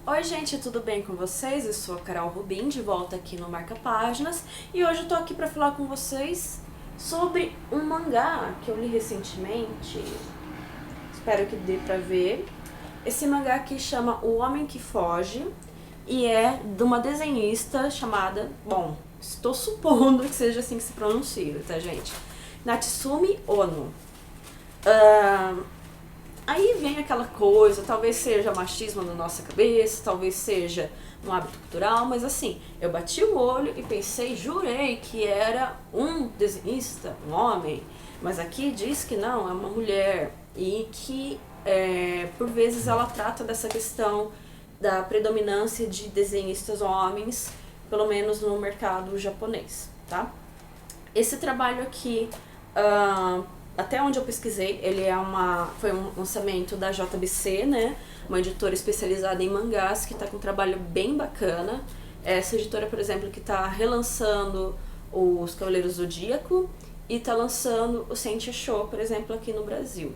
Oi gente, tudo bem com vocês? Eu sou a Carol Rubim, de volta aqui no Marca Páginas, e hoje eu tô aqui pra falar com vocês sobre um mangá que eu li recentemente, espero que dê pra ver. Esse mangá aqui chama O Homem que Foge e é de uma desenhista chamada, bom, estou supondo que seja assim que se pronuncia, tá gente? Natsumi Ono. Aí vem aquela coisa, talvez seja machismo na nossa cabeça, talvez seja um hábito cultural, mas assim, eu bati o olho e pensei, jurei que era um desenhista, um homem, mas aqui diz que não, é uma mulher e que por vezes ela trata dessa questão da predominância de desenhistas homens, pelo menos no mercado japonês, tá? Esse trabalho aqui, até onde eu pesquisei, foi um lançamento da JBC, né? Uma editora especializada em mangás, que está com um trabalho bem bacana. Essa editora, por exemplo, que está relançando os Cavaleiros do Zodíaco e está lançando o Saint Show, por exemplo, aqui no Brasil.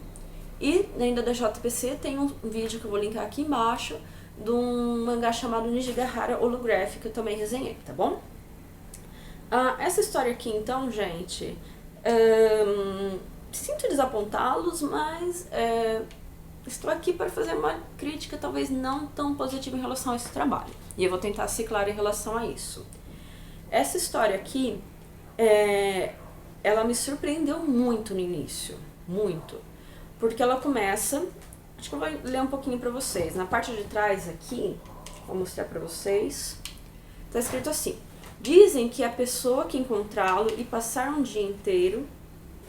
E ainda da JBC tem um vídeo que eu vou linkar aqui embaixo de um mangá chamado Nijigahara Holographic, que eu também resenhei, tá bom? Essa história aqui, então, gente, sinto desapontá-los, mas estou aqui para fazer uma crítica talvez não tão positiva em relação a esse trabalho. E eu vou tentar ser clara em relação a isso. Essa história aqui, ela me surpreendeu muito no início, muito. Porque ela começa, acho que eu vou ler um pouquinho para vocês. Na parte de trás aqui, vou mostrar para vocês, tá escrito assim: dizem que a pessoa que encontrá-lo e passar um dia inteiro...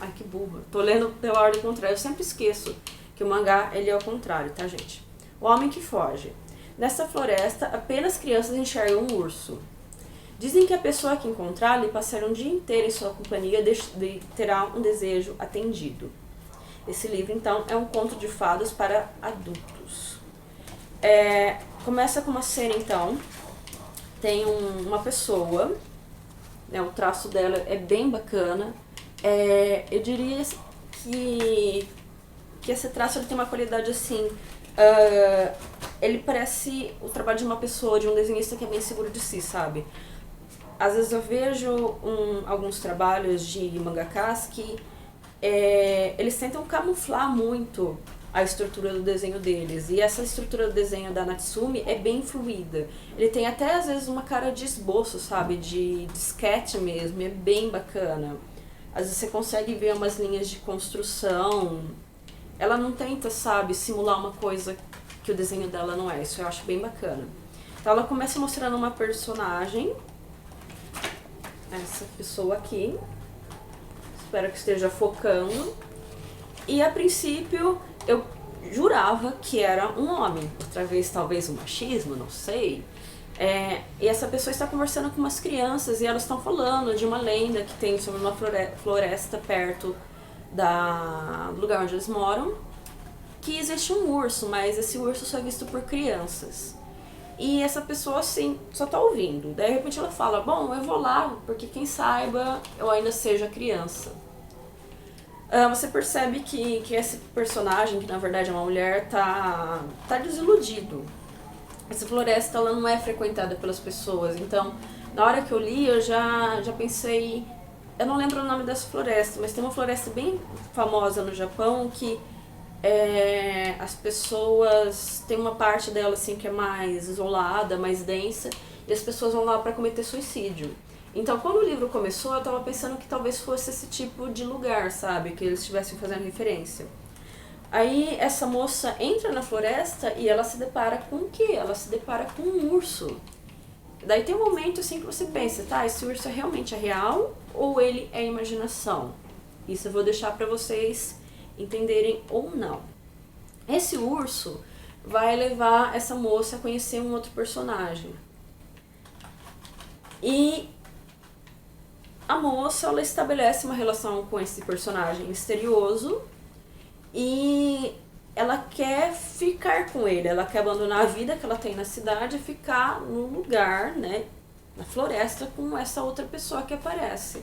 Ai, que burra. Tô lendo pela ordem contrária. Eu sempre esqueço que o mangá, ele é ao contrário, tá, gente? O Homem que Foge. Nessa floresta, apenas crianças enxergam um urso. Dizem que a pessoa que encontrá-lo e passar um dia inteiro em sua companhia terá um desejo atendido. Esse livro, então, é um conto de fadas para adultos. Começa com uma cena, então. Tem uma pessoa, né, o traço dela é bem bacana. Eu diria que esse traço ele tem uma qualidade assim, ele parece o trabalho de uma pessoa, de um desenhista que é bem seguro de si, sabe? Às vezes eu vejo alguns trabalhos de mangakas que eles tentam camuflar muito a estrutura do desenho deles, e essa estrutura do desenho da Natsumi é bem fluida. Ele tem até às vezes uma cara de esboço, sabe, de sketch mesmo, é bem bacana. Às vezes você consegue ver umas linhas de construção. Ela não tenta, sabe, simular uma coisa que o desenho dela não é. Isso eu acho bem bacana. Então ela começa mostrando uma personagem. Essa pessoa aqui. Espero que esteja focando. E a princípio eu jurava que era um homem. Outra vez talvez um machismo, não sei. E essa pessoa está conversando com umas crianças e elas estão falando de uma lenda que tem sobre uma floresta perto do lugar onde eles moram, que existe um urso, mas esse urso só é visto por crianças. E essa pessoa, assim, só tá ouvindo. Daí, de repente, ela fala: bom, eu vou lá, porque quem saiba eu ainda seja criança. Você percebe que esse personagem, que na verdade é uma mulher, tá desiludido. Essa floresta, ela não é frequentada pelas pessoas, então na hora que eu li eu já pensei, eu não lembro o nome dessa floresta, mas tem uma floresta bem famosa no Japão que as pessoas, tem uma parte dela assim que é mais isolada, mais densa, e as pessoas vão lá para cometer suicídio. Então quando o livro começou eu tava pensando que talvez fosse esse tipo de lugar, sabe, que eles estivessem fazendo referência. Aí essa moça entra na floresta e ela se depara com o quê? Ela se depara com um urso. Daí tem um momento assim que você pensa, tá, esse urso realmente é real ou ele é imaginação? Isso eu vou deixar pra vocês entenderem ou não. Esse urso vai levar essa moça a conhecer um outro personagem. E a moça, ela estabelece uma relação com esse personagem misterioso. E ela quer ficar com ele, ela quer abandonar a vida que ela tem na cidade e ficar no lugar, né, na floresta com essa outra pessoa que aparece.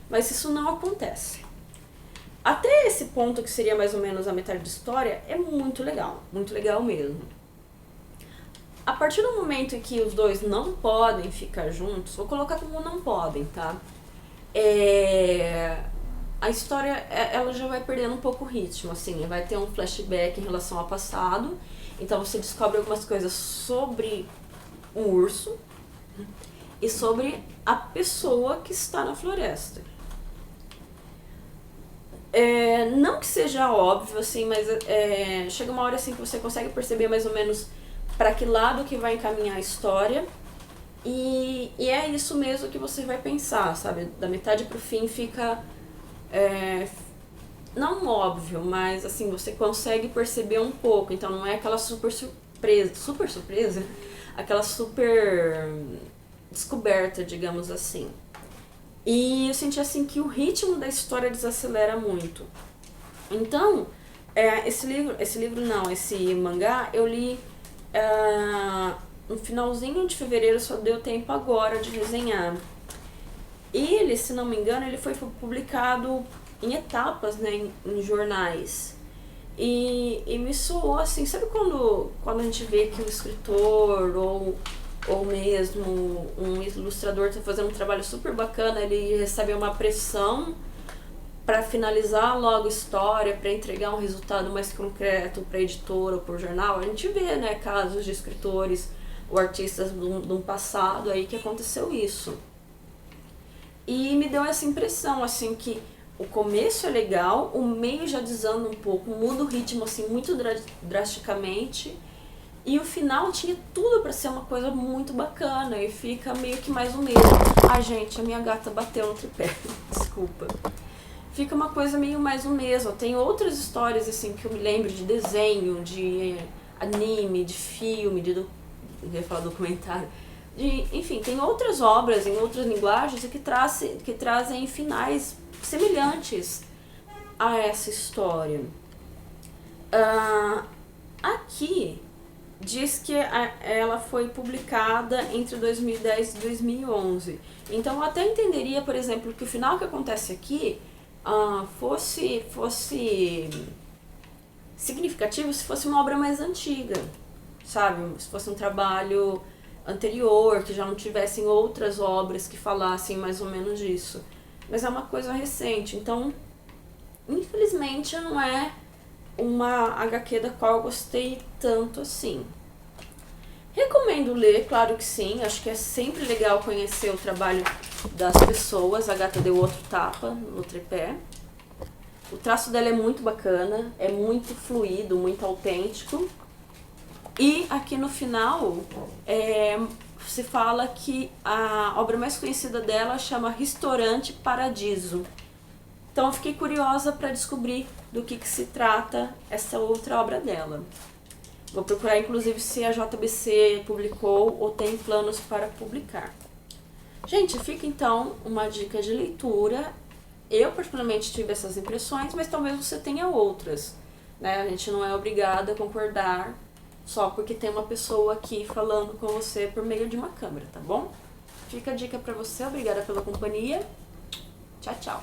Mas isso não acontece. Até esse ponto, que seria mais ou menos a metade da história, é muito legal mesmo. A partir do momento em que os dois não podem ficar juntos, vou colocar como não podem, tá? A história ela já vai perdendo um pouco o ritmo, assim, vai ter um flashback em relação ao passado, então você descobre algumas coisas sobre um urso e sobre a pessoa que está na floresta. Não que seja óbvio, assim, mas chega uma hora assim que você consegue perceber mais ou menos para que lado que vai encaminhar a história. E é isso mesmo que você vai pensar, sabe? Da metade pro fim fica não óbvio, mas assim, você consegue perceber um pouco. Então não é aquela super surpresa, aquela super descoberta, digamos assim. E eu senti assim que o ritmo da história desacelera muito. Então, esse mangá eu li no finalzinho de fevereiro, só deu tempo agora de resenhar. Ele, se não me engano, ele foi publicado em etapas, né, em jornais. E me soou assim, sabe quando a gente vê que um escritor ou mesmo um ilustrador está fazendo um trabalho super bacana, ele recebe uma pressão para finalizar logo a história, para entregar um resultado mais concreto para a editora ou para o jornal. A gente vê, né, casos de escritores ou artistas de um passado aí que aconteceu isso. E me deu essa impressão, assim, que o começo é legal, o meio já desanda um pouco, muda o ritmo, assim, muito drasticamente, e o final tinha tudo pra ser uma coisa muito bacana, e fica meio que mais o mesmo. Ai, gente, a minha gata bateu no tripé, desculpa. Fica uma coisa meio mais o mesmo. Tem outras histórias, assim, que eu me lembro de desenho, de anime, de filme, eu ia falar documentário, enfim, tem outras obras em outras linguagens que trazem finais semelhantes a essa história. Aqui diz que ela foi publicada entre 2010 e 2011. Então eu até entenderia, por exemplo, que o final que acontece aqui fosse significativo se fosse uma obra mais antiga, sabe? Se fosse um trabalho anterior, que já não tivessem outras obras que falassem mais ou menos disso. Mas é uma coisa recente, então infelizmente não é uma HQ da qual eu gostei tanto assim. Recomendo ler, claro que sim, acho que é sempre legal conhecer o trabalho das pessoas. A gata deu outro tapa no tripé. O traço dela é muito bacana, é muito fluido, muito autêntico. E aqui no final se fala que a obra mais conhecida dela chama Restaurante Paradiso. Então eu fiquei curiosa para descobrir do que se trata essa outra obra dela. Vou procurar inclusive se a JBC publicou ou tem planos para publicar. Gente, fica então uma dica de leitura. Eu particularmente tive essas impressões, mas talvez você tenha outras, né? A gente não é obrigada a concordar só porque tem uma pessoa aqui falando com você por meio de uma câmera, tá bom? Fica a dica pra você, obrigada pela companhia. Tchau, tchau.